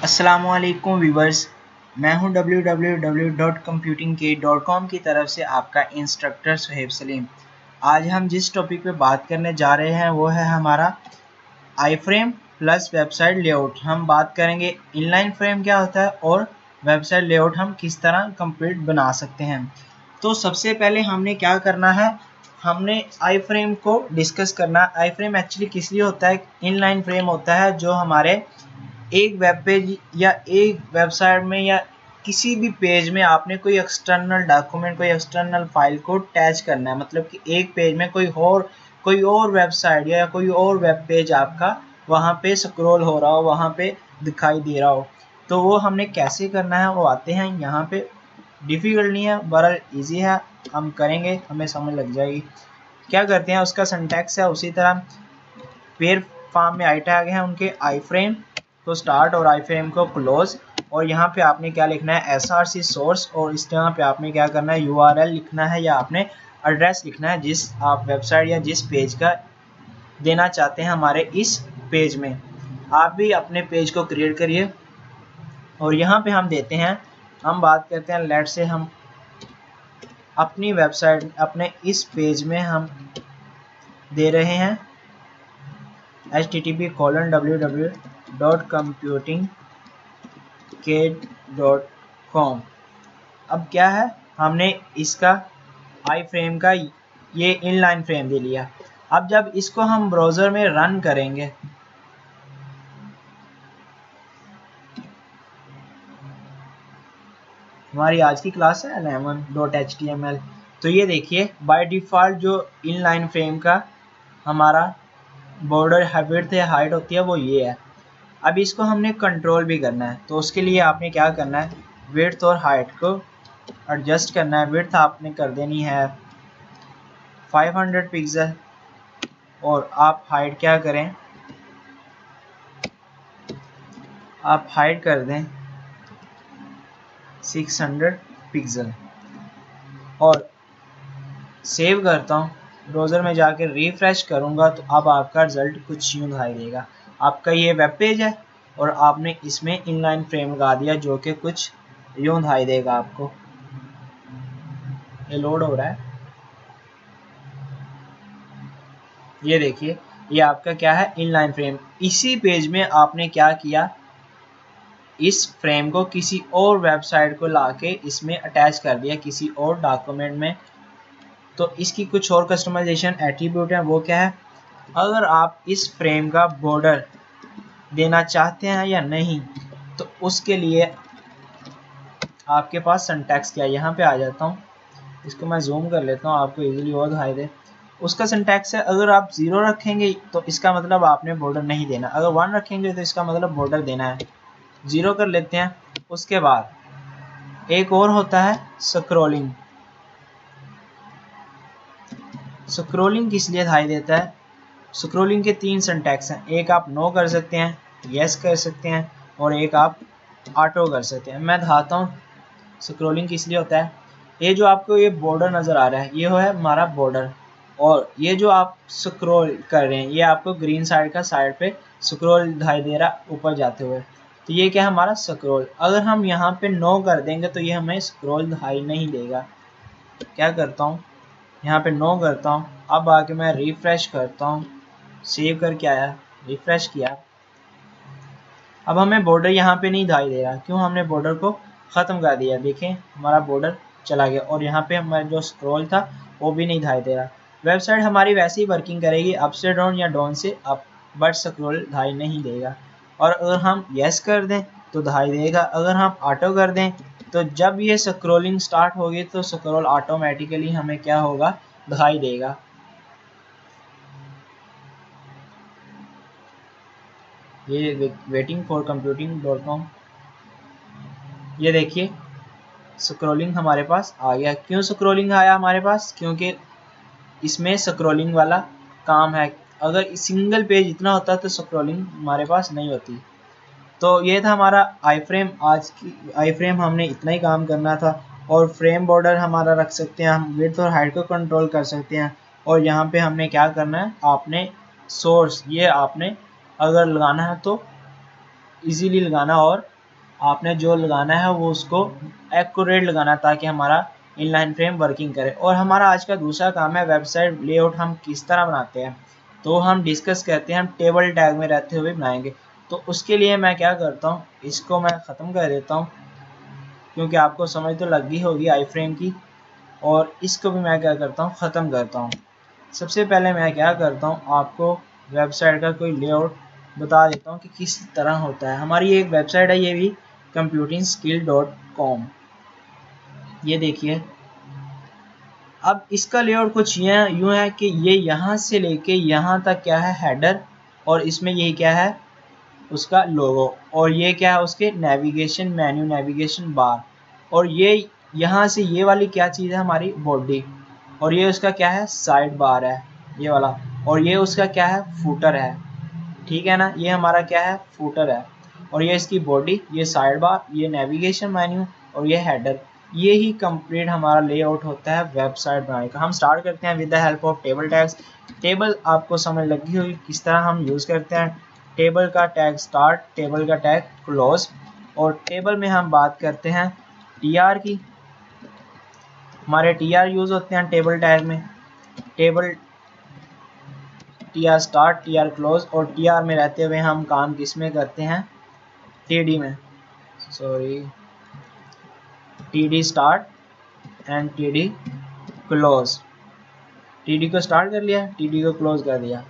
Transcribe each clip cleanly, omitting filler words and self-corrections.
अस्सलामुअलैकुम व्यूवर्स, मैं हूं www.computingkit.com की तरफ से आपका इंस्ट्रक्टर सुहेब सलीम। आज हम जिस टॉपिक पे बात करने जा रहे हैं वो है हमारा आईफ्रेम प्लस वेबसाइट लेआउट। हम बात करेंगे इनलाइन फ्रेम क्या होता है और वेबसाइट लेआउट हम किस तरह कंप्लीट बना सकते हैं। तो सबसे पहले हमने क्या करना है, हमने आईफ्रेम को डिस्कस करना। आईफ्रेम एक्चुअली किस लिए होता है? इनलाइन फ्रेम होता है जो हमारे एक वेब पेज या एक वेबसाइट में या किसी भी पेज में आपने कोई एक्सटर्नल डॉक्यूमेंट, कोई एक्सटर्नल फाइल को अटैच करना है। मतलब कि एक पेज में कोई और वेबसाइट या कोई और वेब पेज आपका वहाँ पे स्क्रॉल हो रहा हो, वहाँ पे दिखाई दे रहा हो, तो वो हमने कैसे करना है वो आते हैं यहाँ पे। डिफ़िकल्ट नहीं है, बड़ा इजी है, हम करेंगे हमें समझ लग जाएगी। क्या करते हैं, उसका सिंटैक्स है उसी तरह। पेयर फॉर्म में आई टैग है उनके, आई फ्रेम को स्टार्ट और आई फ्रेम को क्लोज, और यहाँ पे आपने क्या लिखना है, src सोर्स, और इस तरह पे आपने क्या करना है, URL लिखना है या आपने एड्रेस लिखना है जिस आप वेबसाइट या जिस पेज का देना चाहते हैं हमारे इस पेज में। आप भी अपने पेज को क्रिएट करिए और यहाँ पे हम देते हैं, हम बात करते हैं, लेट से हम अपनी वेबसाइट अपने इस पेज में हम दे रहे हैं http://www.computingkit.com। अब क्या है, हमने इसका आई फ्रेम का ये इनलाइन फ्रेम दे लिया। अब जब इसको हम ब्राउज़र में रन करेंगे, हमारी आज की क्लास है 11.html, तो ये देखिए बाय डिफ़ॉल्ट जो इनलाइन फ्रेम का हमारा बॉर्डर विड्थ या हाइट होती है वो ये है। अब इसको हमने कंट्रोल भी करना है, तो उसके लिए आपने क्या करना है, विड्थ और हाइट को एडजस्ट करना है। विड्थ आपने कर देनी है 500 पिक्सल और आप हाइट क्या करें, आप हाइट कर दें 600 पिक्सल और सेव करता हूँ। ब्राउज़र में जाकर रिफ्रेश करूँगा तो अब आपका रिज़ल्ट कुछ यूँ दिखाई देगा। आपका ये वेब पेज है और आपने इसमें इनलाइन फ्रेम लगा दिया जो कि कुछ यूँ दिखाई देगा आपको। ये लोड हो रहा है, ये देखिए ये आपका क्या है, इनलाइन फ्रेम। इसी पेज में आपने क्या किया, इस फ्रेम को किसी और वेबसाइट को लाके इसमें अटैच कर दिया किसी और डॉक्यूमेंट में। तो इसकी कुछ और कस्टमाइजेशन एट्रीब्यूट है, वो क्या है, अगर आप इस फ्रेम का बॉर्डर देना चाहते हैं या नहीं, तो उसके लिए आपके पास सिंटैक्स क्या है। यहाँ पे आ जाता हूँ, इसको मैं जूम कर लेता हूँ आपको इजीली और दिखाई दे। उसका सिंटैक्स है, अगर आप 0 रखेंगे तो इसका मतलब आपने बॉर्डर नहीं देना, अगर 1 रखेंगे तो इसका मतलब बॉर्डर देना है। 0 कर लेते हैं। उसके बाद एक और होता है स्क्रॉलिंग। स्क्रॉलिंग किस लिए दिखाई देता है, स्क्रॉलिंग के 3 सिंटैक्स हैं, एक आप नो कर सकते हैं, यस कर सकते हैं, और एक आप ऑटो कर सकते हैं। मैं दिखाता हूँ स्क्रॉलिंग किस लिए होता है। ये जो आपको ये बॉर्डर नज़र आ रहा है, ये है हमारा बॉर्डर, और ये जो आप स्क्रॉल कर रहे हैं ये आपको ग्रीन साइड का साइड पे स्क्रॉल दिखाई दे रहा ऊपर जाते हुए, तो ये क्या है हमारा स्क्रॉल। अगर हम यहाँ पे नो कर देंगे तो ये हमें स्क्रॉल दिखाई नहीं देगा। क्या करता हूँ, यहाँ पे नो करता हूँ, अब आके मैं रिफ्रेश करता हूँ, सेव करके आया, रिफ्रेश किया, अब हमें बॉर्डर यहाँ पे नहीं दिखाई दे रहा। क्यों, हमने बॉर्डर को ख़त्म कर दिया। देखें हमारा बॉर्डर चला गया और यहाँ पे हमारा जो स्क्रॉल था वो भी नहीं दिखाई दे रहा। वेबसाइट हमारी वैसे ही वर्किंग करेगी अप से डाउन या डाउन से अप, बट स्क्रॉल दिखाई नहीं देगा। और अगर हम यस कर दें तो दिखाई देगा, अगर हम ऑटो कर दें तो जब ये स्क्रॉलिंग स्टार्ट होगी तो स्क्रॉल ऑटोमेटिकली हमें क्या होगा, दिखाई देगा। ये वेटिंग फॉर computing.com, ये देखिए स्क्रॉलिंग हमारे पास आ गया। क्यों स्क्रॉलिंग आया हमारे पास, क्योंकि इसमें स्क्रॉलिंग वाला काम है। अगर सिंगल पेज इतना होता तो स्क्रॉलिंग हमारे पास नहीं होती। तो ये था हमारा आई फ्रेम। आज की आई फ्रेम हमने इतना ही काम करना था। और फ्रेम बॉर्डर हमारा रख सकते हैं, हम विड्थ और हाइट को कंट्रोल कर सकते हैं। और यहाँ पे हमने क्या करना है, आपने सोर्स ये आपने अगर लगाना है तो इजीली लगाना और आपने जो लगाना है वो उसको एक्यूरेट लगाना ताकि हमारा इनलाइन फ्रेम वर्किंग करे। और हमारा आज का दूसरा काम है वेबसाइट लेआउट हम किस तरह बनाते हैं, तो हम डिस्कस करते हैं। हम टेबल टैग में रहते हुए बनाएंगे। तो उसके लिए मैं क्या करता हूँ, इसको मैं ख़त्म कर देता हूँ क्योंकि आपको समझ तो लग गई होगी आई फ्रेम की। और इसको भी मैं क्या करता हूँ, ख़त्म करता हूँ। सबसे पहले मैं क्या करता हूँ, आपको वेबसाइट का कोई लेआउट बता देता हूँ कि किस तरह होता है। हमारी एक वेबसाइट है, ये भी computingskill.com। ये देखिए, अब इसका लेआउट कुछ यूँ है कि ये यहाँ से लेके यहाँ तक क्या है, हेडर, और इसमें यही क्या है, उसका लोगो, और ये क्या है, उसके नेविगेशन मेन्यू, नेविगेशन बार, और ये यहाँ से ये वाली क्या चीज़ है, हमारी बॉडी, और ये उसका क्या है, साइड बार है ये वाला, और ये उसका क्या है, फूटर है। ठीक है ना, ये हमारा क्या है, फूटर है, और ये इसकी बॉडी, ये साइड बार, ये नेविगेशन मेन्यू, और ये हेडर। ये ही कंप्लीट हमारा लेआउट होता है वेबसाइट बनाने का। हम स्टार्ट करते हैं with the help of table tags. Table आपको समझ लगी होगी किस तरह हम यूज़ करते हैं। टेबल का टैग स्टार्ट, टेबल का टैग क्लोज, और टेबल में हम बात करते हैं टीआर की। हमारे टीआर यूज़ होते हैं टेबल टैग में। Table TR start, TR close, और टीआर में रहते हुए हम काम किस में करते हैं, टीडी में, sorry, TD start and TD close. TD को स्टार्ट कर लिया, टीडी को क्लोज कर दिया।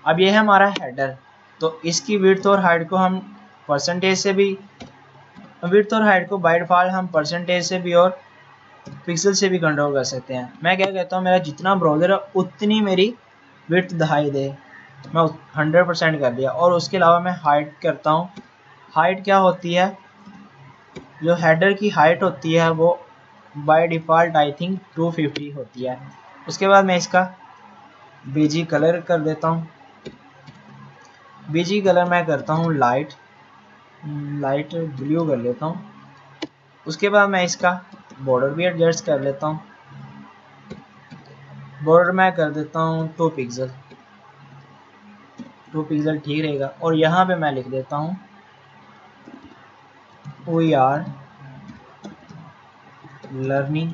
अब ये है हमारा हेडर। तो इसकी विड्थ और हाइट को हम परसेंटेज से भी, विड्थ और हाइट को बाय डिफॉल्ट हम परसेंटेज से भी और पिक्सल से भी कंट्रोल कर सकते हैं। मैं क्या कहता हूँ, मेरा जितना ब्राउज़र है उतनी मेरी विड्थ दिखाई दे, मैं 100% कर दिया। और उसके अलावा मैं हाइट करता हूँ। हाइट क्या होती है, जो हेडर की हाइट होती है वो बाय डिफ़ॉल्ट आई थिंक 250 होती है। उसके बाद मैं इसका बीजी कलर कर देता हूँ। बीजी कलर मैं करता हूँ लाइट ब्लू कर लेता हूँ। उसके बाद मैं इसका बॉर्डर भी एडजस्ट कर लेता हूँ। बॉर्डर मैं कर देता हूँ 2 पिक्सल, 2 पिक्सल ठीक रहेगा। और यहाँ पे मैं लिख देता हूँ वी आर लर्निंग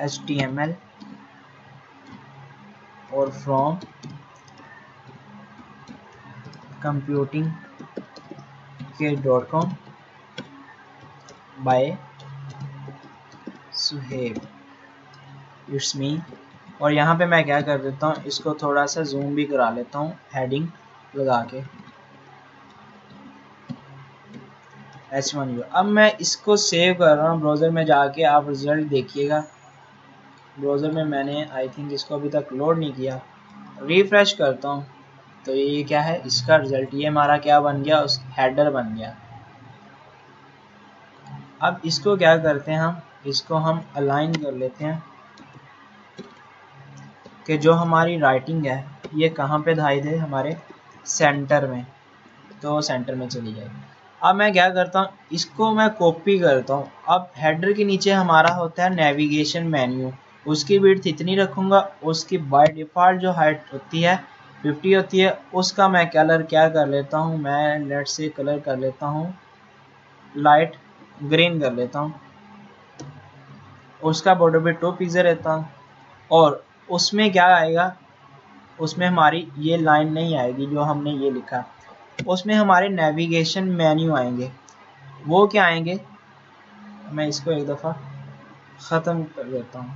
HTML और from computingskill.com by Suheb, it's me. और यहाँ पे मैं क्या कर देता हूँ, इसको थोड़ा सा जूम भी करा लेता हूँ हेडिंग लगा के, H1U। अब मैं इसको सेव कर रहा हूँ ब्राउज़र में जाके, आप रिज़ल्ट देखिएगा। ब्राउज़र में मैंने आई थिंक इसको अभी तक लोड नहीं किया, रिफ़्रेश करता हूँ तो ये क्या है, इसका रिज़ल्ट, ये हमारा क्या बन गया, उस हेडर बन गया। अब इसको क्या करते हैं, हम इसको हम अलाइन कर लेते हैं कि जो हमारी राइटिंग है ये कहाँ पे दिखाई दे, हमारे सेंटर में, तो सेंटर में चली जाएगी। अब मैं क्या करता हूँ, इसको मैं कॉपी करता हूँ। अब हेडर के नीचे हमारा होता है नेविगेशन मेन्यू, उसकी विड्थ इतनी रखूँगा, उसकी बाय डिफ़ॉल्ट जो हाइट होती है 50 होती है। उसका मैं कलर क्या कर लेता हूँ, मैं लेट से कलर कर लेता हूँ लाइट ग्रीन कर लेता हूँ। उसका बॉर्डर भी 2 पिक्सल रहता हूँ। और उसमें क्या आएगा, उसमें हमारी ये लाइन नहीं आएगी जो हमने ये लिखा, उसमें हमारे नेविगेशन मेन्यू आएंगे। वो क्या आएंगे, मैं इसको एक दफ़ा ख़त्म कर देता हूँ।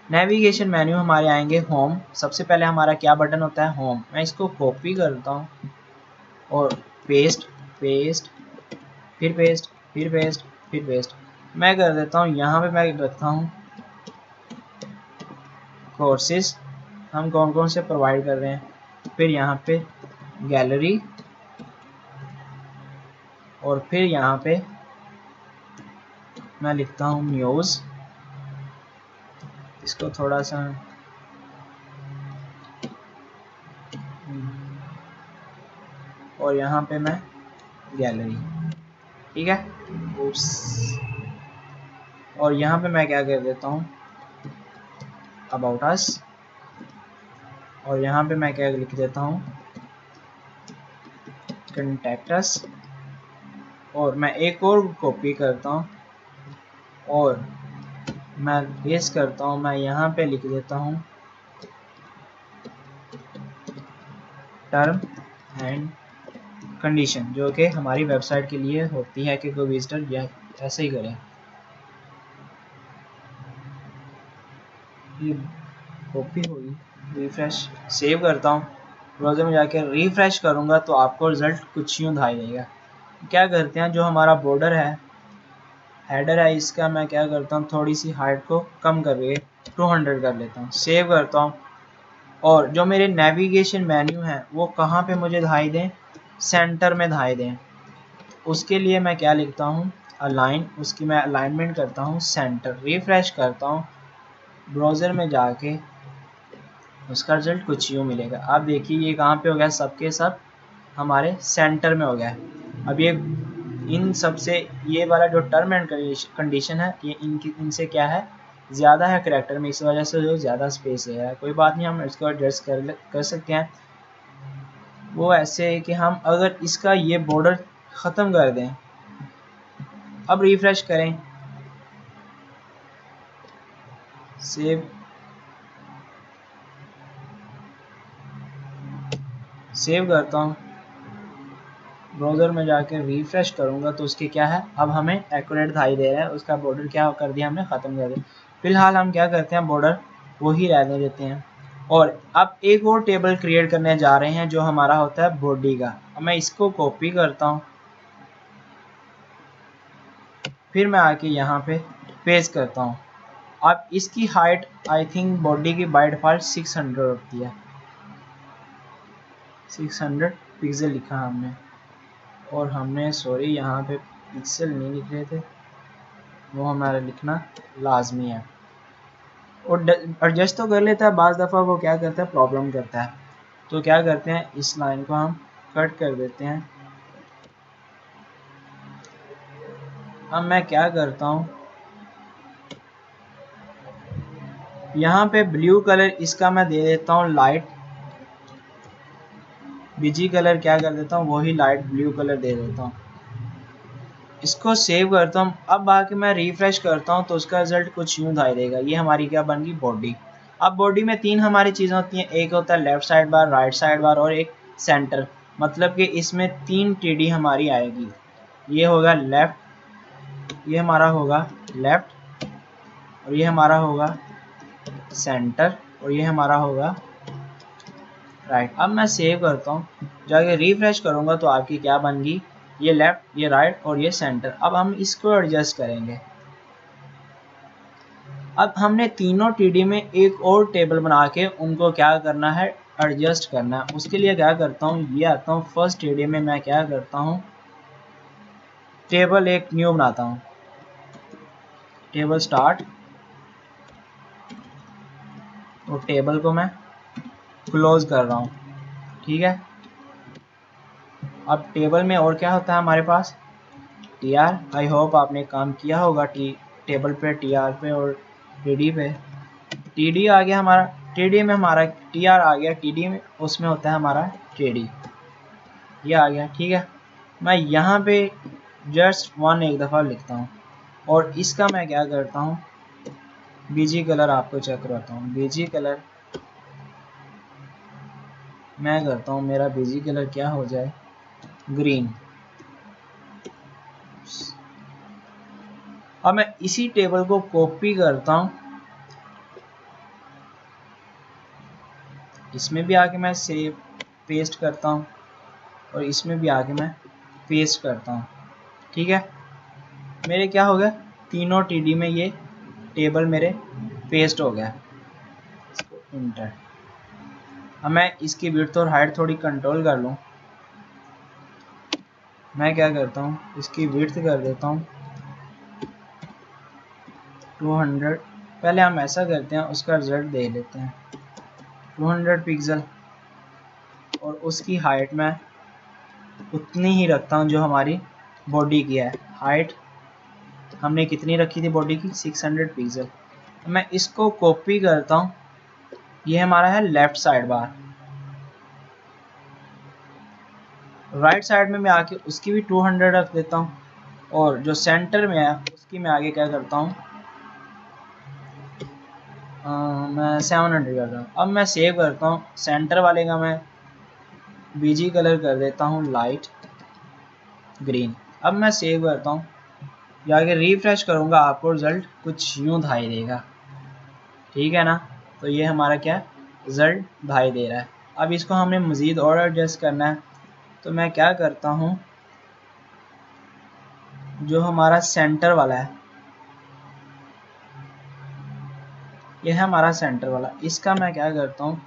नेविगेशन मेन्यू हमारे आएंगे होम। सबसे पहले हमारा क्या बटन होता है, होम। मैं इसको कॉपी करता हूँ और पेस्ट, पेस्ट, फिर पेस्ट, फिर पेस्ट, फिर पेस्ट मैं कर देता हूँ। यहाँ पे मैं रखता हूँ कोर्सेज, हम कौन कौन से प्रोवाइड कर रहे हैं। फिर यहाँ पे गैलरी, और फिर यहाँ पे मैं लिखता हूँ न्यूज़। इसको थोड़ा सा और यहाँ पे मैं गैलरी, ठीक है। और यहाँ पे मैं क्या कर देता हूँ, अबाउट अस, और यहाँ पे मैं क्या लिख देता हूँ, कंटैक्टस, और मैं एक और कॉपी करता हूँ और मैं पेस्ट करता हूँ। मैं यहाँ पे लिख देता हूँ टर्म एंड कंडीशन, जो कि हमारी वेबसाइट के लिए होती है कि कोई विजिटर या ऐसे ही करें। ये कॉपी होगी, रिफ्रेश सेव करता हूँ, ब्राउज़र में जाके रिफ्रेश करूँगा तो आपको रिजल्ट कुछ यूँ दिखाई देगा। क्या करते हैं, जो हमारा बॉर्डर है, हेडर है, इसका मैं क्या करता हूँ, थोड़ी सी हाइट को कम करके 200 कर लेता हूँ, सेव करता हूँ। और जो मेरे नेविगेशन मेन्यू है वो कहाँ पे मुझे दिखाई दें, सेंटर में दिखाई दें। उसके लिए मैं क्या लिखता हूँ, अलाइन, उसकी मैं अलाइनमेंट करता हूँ सेंटर। रिफ्रेश करता हूँ, ब्राउज़र में जाके उसका रिजल्ट कुछ यूँ मिलेगा। आप देखिए ये कहाँ पे हो गया, सबके सब हमारे सेंटर में हो गया। अब ये इन सब से ये वाला जो टर्म एंड कंडीशन है, ये इनसे क्या है, ज़्यादा है करैक्टर में, इस वजह से जो ज़्यादा स्पेस ले रहा है। कोई बात नहीं, हम इसको एडजस्ट कर सकते हैं। वो ऐसे है कि हम अगर इसका ये बॉर्डर ख़त्म कर दें, अब रिफ्रेश करें, सेव करता हूँ, ब्राउज़र में जाके रिफ्रेश करूँगा तो उसके क्या है, अब हमें एक्यूरेट दिखाई दे रहा है। उसका बॉर्डर क्या कर दिया हमने, ख़त्म कर दिया। फिलहाल हम क्या करते हैं, बॉर्डर वही रहने देते हैं। और अब एक और टेबल क्रिएट करने जा रहे हैं जो हमारा होता है बॉडी का। अब मैं इसको कॉपी करता हूँ, फिर मैं आके यहाँ पे पेस्ट करता हूँ। अब इसकी हाइट आई थिंक बॉडी की बाय डिफ़ॉल्ट 600 होती है, 600 पिक्सल लिखा हमने, और हमने सॉरी यहाँ पे पिक्सल नहीं लिख रहे थे, वो हमारा लिखना लाजमी है। और एडजस्ट तो कर लेता है, बाज़ दफ़ा वो क्या करता है, प्रॉब्लम करता है। तो क्या करते हैं, इस लाइन को हम कट कर देते हैं। अब मैं क्या करता हूँ, यहाँ पे ब्लू कलर इसका मैं दे देता हूँ लाइट, बीजी कलर क्या कर देता हूँ, वही लाइट ब्लू कलर दे देता हूँ। इसको सेव करता हूँ। अब आके मैं रिफ्रेश करता हूँ तो उसका रिजल्ट कुछ यूँ दिखाई देगा। ये हमारी क्या बन गई, बॉडी। अब बॉडी में तीन हमारी चीज़ें होती हैं, एक होता है left side bar, right side bar और एक सेंटर। मतलब कि इसमें 3 टीडी हमारी आएगी। ये होगा लेफ़्ट, ये हमारा होगा लेफ़्ट, और ये हमारा होगा सेंटर, और ये हमारा होगा राइट। अब मैं सेव करता हूँ, जाके रिफ्रेश करूँगा तो आपकी क्या बन गई, ये लेफ़्ट, ये राइट और ये सेंटर। अब हम इसको एडजस्ट करेंगे। अब हमने तीनों टीडी में एक और टेबल बना के उनको क्या करना है, एडजस्ट करना है। उसके लिए क्या करता हूँ, ये आता हूँ फर्स्ट टीडी में, मैं क्या करता हूँ, टेबल एक न्यू बनाता हूँ, टेबल स्टार्ट, और टेबल को मैं क्लोज कर रहा हूँ। ठीक है। अब टेबल में और क्या होता है हमारे पास, टीआर। आई होप आपने काम किया होगा टेबल पे, टीआर पे और टीडी पे। टीडी आ गया हमारा, टीडी में हमारा टीआर आ गया, टीडी में उसमें होता है हमारा टीडी, ये आ गया। ठीक है। मैं यहाँ पे जस्ट 1 एक दफ़ा लिखता हूँ, और इसका मैं क्या करता हूँ, बीजी कलर आपको चेक करवाता हूँ। बीजी कलर मैं करता हूँ, मेरा बीजी कलर क्या हो जाए, ग्रीन। अब मैं इसी टेबल को कॉपी करता हूँ, इसमें भी आके मैं सेव पेस्ट करता हूँ, और इसमें भी आके मैं पेस्ट करता हूँ। ठीक है। मेरे क्या हो गया, तीनों टीडी में ये टेबल मेरे पेस्ट हो गया। इंटर। अब मैं इसकी विड्थ और हाइट थोड़ी कंट्रोल कर लूँ। मैं क्या करता हूँ, इसकी विड्थ कर देता हूँ 200। पहले हम ऐसा करते हैं, उसका रिजल्ट दे लेते हैं 200 पिक्सल, और उसकी हाइट मैं उतनी ही रखता हूँ जो हमारी बॉडी की है। हाइट हमने कितनी रखी थी बॉडी की, 600 पिक्सल। मैं इसको कॉपी करता हूँ, ये हमारा है left side bar, right side में मैं आके उसकी भी 200 रख देता हूँ, और जो सेंटर में है उसकी मैं आगे क्या करता हूँ, मैं 700 कर रहा हूँ। अब मैं सेव करता हूँ, सेंटर वाले का मैं बीजी कलर कर देता हूँ लाइट ग्रीन। अब मैं सेव करता हूँ, जाके रिफ्रेश करूँगा, आपको रिजल्ट कुछ यूँ दिखाई देगा, ठीक है ना। तो ये हमारा क्या रिजल्ट दिखाई दे रहा है। अब इसको हमने मज़ीद और एडजस्ट करना है, तो मैं क्या करता हूँ, जो हमारा सेंटर वाला है, ये है हमारा सेंटर वाला, इसका मैं क्या करता हूँ,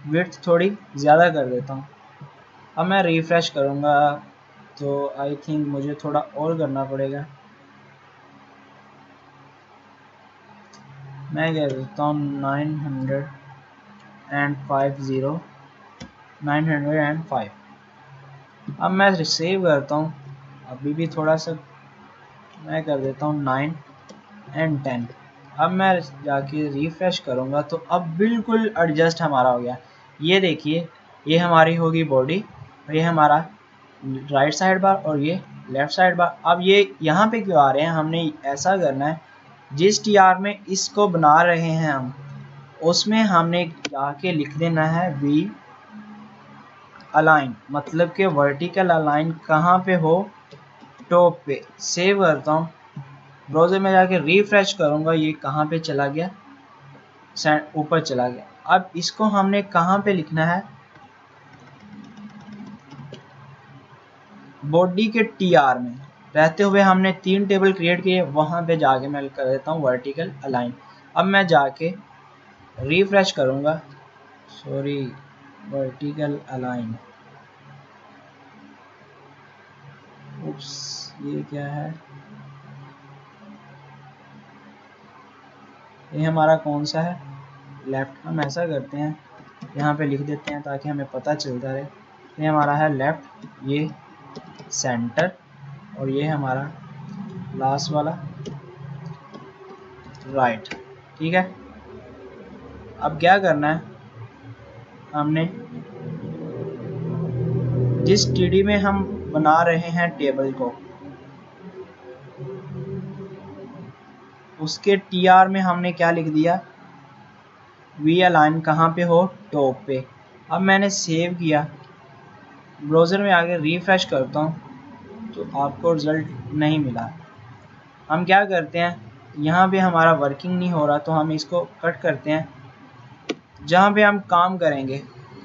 विड्थ थोड़ी ज़्यादा कर देता हूँ। अब मैं रिफ़्रेश करूँगा तो आई थिंक मुझे थोड़ा और करना पड़ेगा। मैं कह देता हूँ 905। अब मैं सेव करता हूँ, अभी भी थोड़ा सा मैं कर देता हूँ 9 और 10। अब मैं जाके रिफ़्रेश करूँगा तो अब बिल्कुल एडजस्ट हमारा हो गया। ये देखिए, ये हमारी होगी बॉडी, और ये हमारा राइट साइड बार और ये लेफ़्ट साइड बार। अब ये यहाँ पे क्यों आ रहे हैं, हमने ऐसा करना है, जिस टीआर में इसको बना रहे हैं हम, उसमें हमने जाके लिख देना है वी अलाइन, मतलब कि वर्टिकल अलाइन कहाँ पे हो, टॉप पे। सेव करता हूँ, ब्राउज़र में जाके रिफ़्रेश करूँगा, ये कहाँ पे चला गया, ऊपर चला गया। अब इसको हमने कहाँ पे लिखना है, बॉडी के टीआर में रहते हुए हमने 3 टेबल क्रिएट किए, वहाँ पे जाके मैं कर देता हूँ वर्टिकल अलाइन। अब मैं जाके रिफ़्रेश करूँगा, सॉरी, वर्टिकल अलाइन, उप्स, ये क्या है, ये हमारा कौन सा है, लेफ़्ट। हम ऐसा करते हैं, यहाँ पे लिख देते हैं ताकि हमें पता चलता रहे। ये हमारा है लेफ़्ट, ये सेंटर, और ये हमारा लास्ट वाला राइट, ठीक है। अब क्या करना है, हमने जिस टीडी में हम बना रहे हैं टेबल को, उसके टीआर में हमने क्या लिख दिया, वी अलाइन कहाँ पे हो, टॉप पे। अब मैंने सेव किया, ब्राउज़र में आगे रिफ़्रेश करता हूँ तो आपको रिज़ल्ट नहीं मिला। हम क्या करते हैं, यहाँ पे हमारा वर्किंग नहीं हो रहा तो हम इसको कट करते हैं, जहाँ पे हम काम करेंगे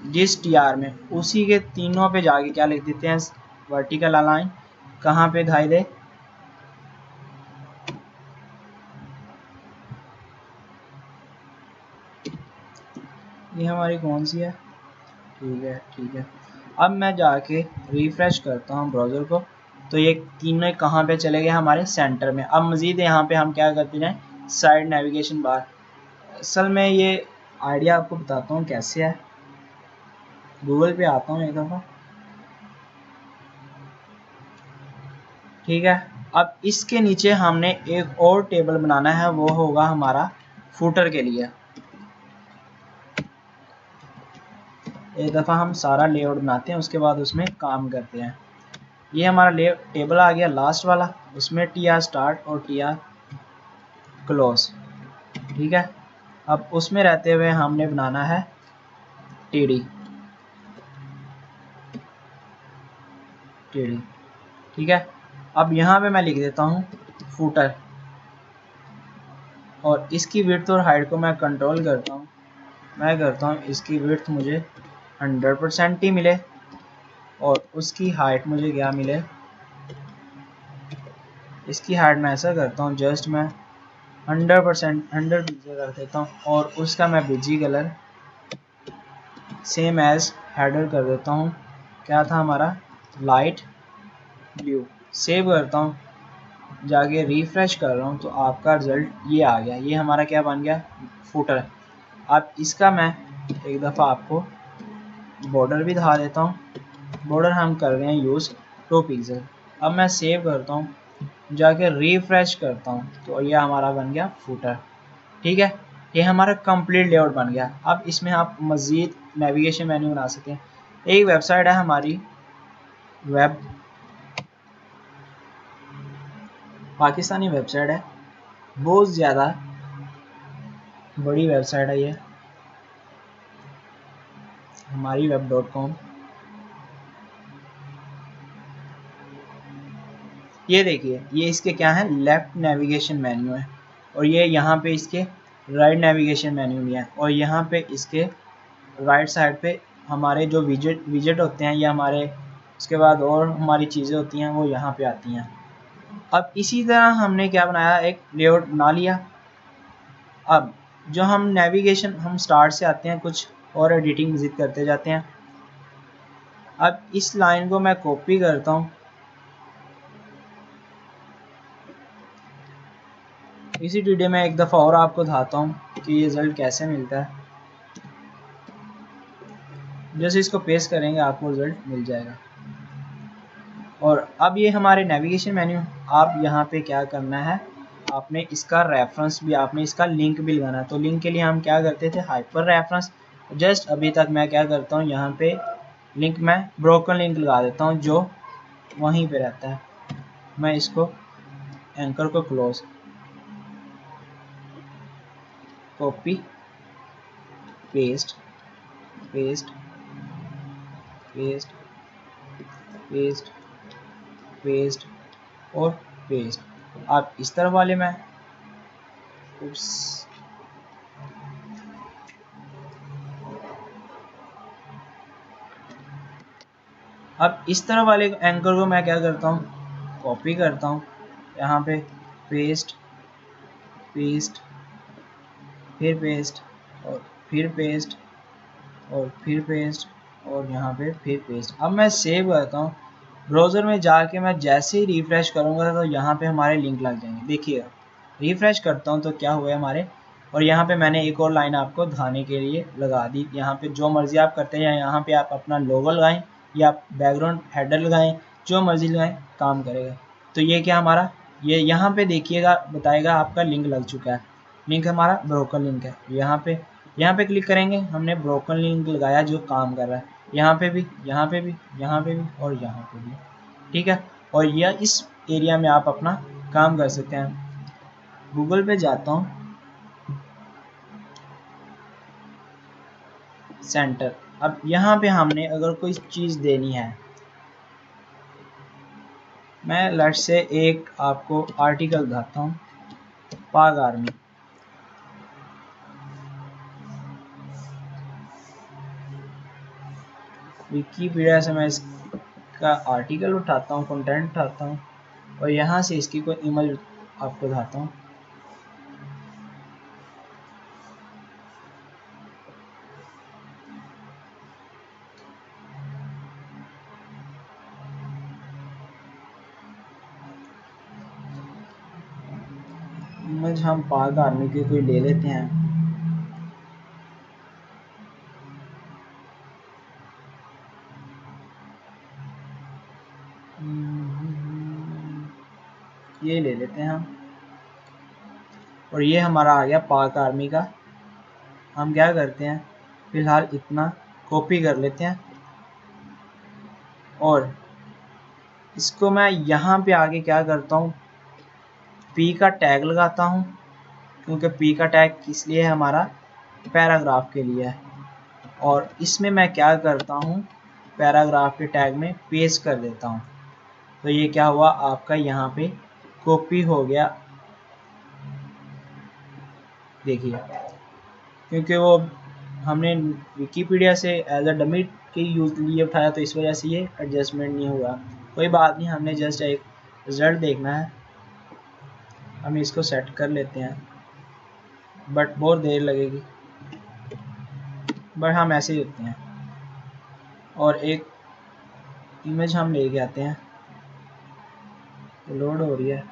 जिस टीआर में, उसी के तीनों पे जाके क्या लिख देते हैं, वर्टिकल अलाइन कहाँ पे दिखाई दे, ये हमारी कौन सी है, ठीक है ठीक है। अब मैं जाके रिफ़्रेश करता हूँ ब्राउज़र को, तो ये तीनों कहाँ पे चले गए, हमारे सेंटर में। अब मज़ीद यहाँ पे हम क्या करते हैं, साइड नेविगेशन बार। असल में ये आइडिया आपको बताता हूँ कैसे है, गूगल पे आता हूँ एक दफ़ा, ठीक है। अब इसके नीचे हमने एक और टेबल बनाना है, वो होगा हमारा फुटर के लिए। एक दफ़ा हम सारा लेआउट बनाते हैं, उसके बाद उसमें काम करते हैं। ये हमारा टेबल आ गया लास्ट वाला, उसमें टी आर स्टार्ट और टी आर क्लोज, ठीक है। अब उसमें रहते हुए हमने बनाना है टीडी, टीडी, ठीक है। अब यहाँ पे मैं लिख देता हूँ फुटर, और इसकी विड्थ और हाइट को मैं कंट्रोल करता हूँ। मैं करता हूँ इसकी विड्थ मुझे 100% ही मिले, और उसकी हाइट मुझे क्या मिले, इसकी हाइट मैं ऐसा करता हूँ, जस्ट मैं 100% 100 कर देता हूँ, और उसका मैं BG colour same as header कर देता हूँ, क्या था हमारा, लाइट ब्लू। सेव करता हूँ, जाके रिफ़्रेश कर रहा हूँ तो आपका रिज़ल्ट ये आ गया, ये हमारा क्या बन गया, फुटर। अब इसका मैं एक दफ़ा आपको बॉर्डर भी दिखा देता हूँ। बॉर्डर हम कर रहे हैं यूज़ 2 पिक्सल। अब मैं सेव करता हूँ, जाके रिफ़्रेश करता हूँ तो ये हमारा बन गया फुटर, ठीक है। ये हमारा कंप्लीट लेआउट बन गया। अब इसमें आप मज़ीद नेविगेशन मेन्यू बना सकते हैं। एक वेबसाइट है हमारी वेब पाकिस्तानी वेबसाइट है, बहुत ज़्यादा बड़ी वेबसाइट है ये, हमारी web.com। ये देखिए, ये इसके क्या है, लेफ्ट नेविगेशन मेन्यू है, और ये यहाँ पे इसके राइट नेविगेशन मेन्यू भी है, और यहाँ पे इसके राइट साइड पे हमारे जो विजेट होते हैं, या हमारे उसके बाद और हमारी चीज़ें होती हैं वो यहाँ पे आती हैं। अब इसी तरह हमने क्या बनाया, एक लेआउट बना लिया। अब जो हम नेविगेशन, हम स्टार्ट से आते हैं, कुछ और एडिटिंग विजिट करते जाते हैं। अब इस लाइन को मैं कॉपी करता हूँ, इसी वीडियो में एक दफ़ा और आपको दिखाता हूँ कि ये रिजल्ट कैसे मिलता है। जैसे इसको पेस्ट करेंगे आपको रिजल्ट मिल जाएगा। और अब ये हमारे नेविगेशन मेन्यू, आप यहाँ पे क्या करना है, आपने इसका रेफरेंस भी, आपने इसका लिंक भी लगाना है। तो लिंक के लिए हम क्या करते थे, हाइपर रेफरेंस। जस्ट अभी तक मैं क्या करता हूँ, यहाँ पे लिंक में ब्रोकन लिंक लगा देता हूँ जो वहीं पे रहता है। मैं इसको एंकर को close, copy, paste, paste, paste, paste, paste और पेस्ट। आप इस तरह वाले में अब इस तरह वाले एंकर को मैं क्या करता हूँ, कॉपी करता हूँ, यहाँ पे पेस्ट, पेस्ट, फिर पेस्ट, और फिर पेस्ट, और फिर पेस्ट, और यहाँ पे फिर पेस्ट। अब मैं सेव करता हूँ, ब्राउज़र में जाके मैं जैसे ही रिफ़्रेश करूँगा तो यहाँ पे हमारे लिंक लग जाएंगे। देखिएगा, रिफ़्रेश करता हूँ तो क्या हुआ है हमारे, और यहाँ पे मैंने एक और लाइन आपको दिखाने के लिए लगा दी। यहाँ पे जो मर्ज़ी आप करते हैं, यहाँ पे आप अपना लोगो लगाएं या बैकग्राउंड हेडर लगाएं, जो मर्ज़ी लगाएं, काम करेगा। तो ये क्या हमारा, ये यहाँ पे देखिएगा, बताएगा आपका लिंक लग चुका है। लिंक हमारा ब्रोकन लिंक है। यहाँ पे क्लिक करेंगे, हमने ब्रोकन लिंक लगाया जो काम कर रहा है। यहाँ पे भी, यहाँ पे भी, यहाँ पे भी और यहाँ पे भी, ठीक है। और यह इस एरिया में आप अपना काम कर सकते हैं। गूगल पे जाता हूँ, सेंटर। अब यहाँ पे हमने अगर कोई चीज़ देनी है, मैं लेट से एक आपको आर्टिकल बताता हूँ, पाक आर्मी। विकीपीडिया से मैं इसका आर्टिकल उठाता हूँ, कंटेंट उठाता हूँ, और यहाँ से इसकी कोई इमेज आपको दिखाता हूँ। इमेज हम पाक आर्मी की कोई ले लेते हैं। ये ले लेते हैं हम, और ये हमारा आ गया पाक आर्मी का। हम क्या करते हैं, फिलहाल इतना कॉपी कर लेते हैं, और इसको मैं यहाँ पे आगे क्या करता हूँ, पी का टैग लगाता हूँ, क्योंकि पी का टैग किस लिए है, हमारा पैराग्राफ के लिए है। और इसमें मैं क्या करता हूँ, पैराग्राफ के टैग में पेस्ट कर देता हूँ। तो ये क्या हुआ, आपका यहाँ पे कॉपी हो गया। देखिए, क्योंकि वो हमने विकीपीडिया से एज अ डमी के यूज लिए उठाया, तो इस वजह से ये एडजस्टमेंट नहीं हुआ। कोई बात नहीं, हमने जस्ट एक रिजल्ट देखना है। हम इसको सेट कर लेते हैं, बट बहुत देर लगेगी, बट हम ऐसे ही होते हैं। और एक इमेज हम लेके आते हैं, लोड हो रही है।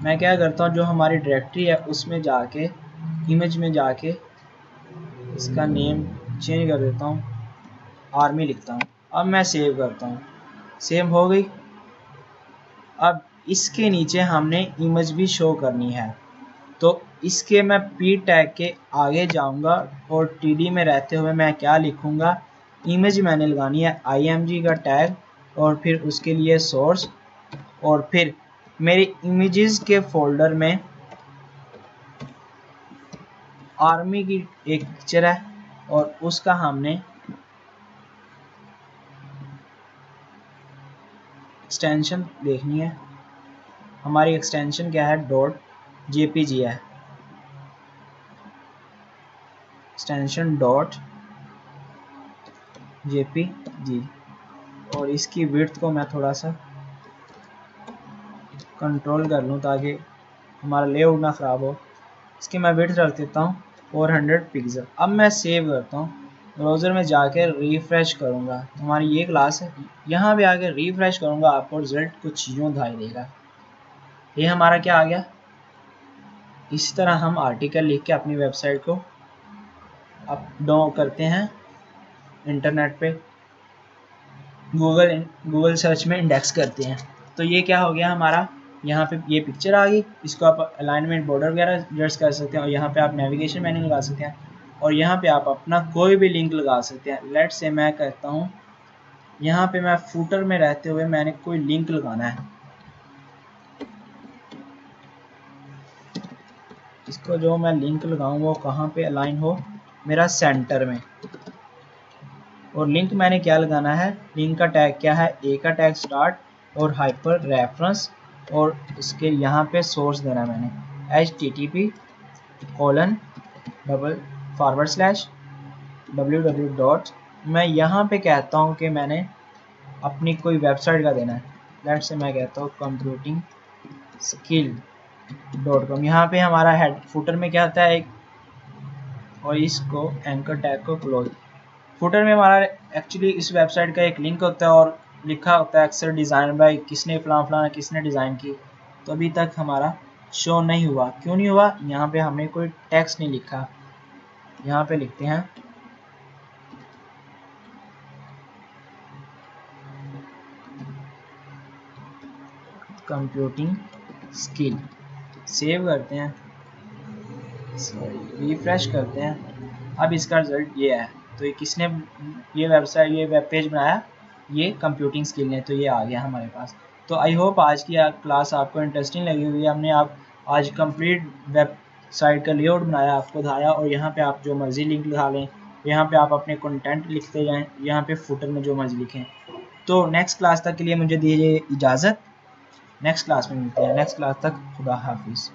मैं क्या करता हूँ, जो हमारी डायरेक्टरी है उसमें जाके, इमेज में जाके इसका नेम चेंज कर देता हूँ, आर्मी लिखता हूँ। अब मैं सेव करता हूँ, सेव हो गई। अब इसके नीचे हमने इमेज भी शो करनी है, तो इसके मैं पी टैग के आगे जाऊंगा, और टीडी में रहते हुए मैं क्या लिखूंगा, इमेज मैंने लगानी है img का टैग, और फिर उसके लिए सोर्स, और फिर मेरी इमेजेस के फोल्डर में आर्मी की एक पिक्चर है और उसका हमने एक्सटेंशन देखनी है। हमारी एक्सटेंशन क्या है, .jpg है, एक्सटेंशन .jpg, और इसकी विड्थ को मैं थोड़ा सा कंट्रोल कर लूँ ताकि हमारा लेआउट ना ख़राब हो। इसकी मैं विड्थ रख देता हूँ 400 पिक्सल। अब मैं सेव करता हूँ, ब्राउज़र में जाकर रिफ़्रेश करूँगा, हमारी ये क्लास है। यहाँ पे आकर रिफ़्रेश करूँगा, आपको रिज़ल्ट कुछ यूँ दिखाई देगा। ये हमारा क्या आ गया। इस तरह हम आर्टिकल लिख के अपनी वेबसाइट को अपलोड करते हैं इंटरनेट पे, गूगल सर्च में इंडेक्स करते हैं। तो ये क्या हो गया हमारा, यहाँ पे ये पिक्चर आ गई। इसको आप अलाइनमेंट बॉर्डर वगैरह एडजस्ट कर सकते हैं, और यहाँ पे आप नेविगेशन मेन्यू लगा सकते हैं, और यहाँ पे आप अपना कोई भी लिंक लगा सकते हैं। लेट्स से मैं कहता हूँ यहाँ पे मैं फूटर में रहते हुए मैंने कोई लिंक लगाना है। इसको जो मैं लिंक लगाऊँ वो कहाँ पे अलाइन हो, मेरा सेंटर में। और लिंक मैंने क्या लगाना है, लिंक का टैग क्या है, ए का टैग स्टार्ट और हाइपर रेफरेंस, और इसके यहाँ पे सोर्स देना है मैंने http://www. मैं यहाँ पे कहता हूँ कि मैंने अपनी कोई वेबसाइट का देना है। लेट्स से मैं कहता हूँ computingskill.com। यहाँ पे हमारा हेड फुटर में क्या आता है एक, और इसको एंकर टैग को क्लोज। फुटर में हमारा एक्चुअली इस वेबसाइट का एक लिंक होता है और लिखा होता है अक्सर डिज़ाइन बाय किसने फलाना किसने डिज़ाइन की। तो अभी तक हमारा शो नहीं हुआ, क्यों नहीं हुआ, यहाँ पे हमने कोई टेक्स्ट नहीं लिखा। यहाँ पे लिखते हैं कंप्यूटिंग स्किल, सेव करते हैं, रिफ्रेश करते हैं। अब इसका रिजल्ट ये है। तो ये किसने ये वेबसाइट ये वेब पेज बनाया, ये कंप्यूटिंग स्किल ने। तो ये आ गया हमारे पास। तो आई होप आज की क्लास आपको इंटरेस्टिंग लगी हुई है। हमने आप आज कंप्लीट वेबसाइट का लेआउट बनाया, आपको दिखाया, और यहाँ पे आप जो मर्ज़ी लिंक लगा लें, यहाँ पे आप अपने कंटेंट लिखते जाएं, यहाँ पे फुटर में जो मर्ज़ी लिखें। तो नेक्स्ट क्लास तक के लिए मुझे दीजिए इजाज़त। नेक्स्ट क्लास में मिलते हैं। नेक्स्ट क्लास तक खुदा हाफिज़।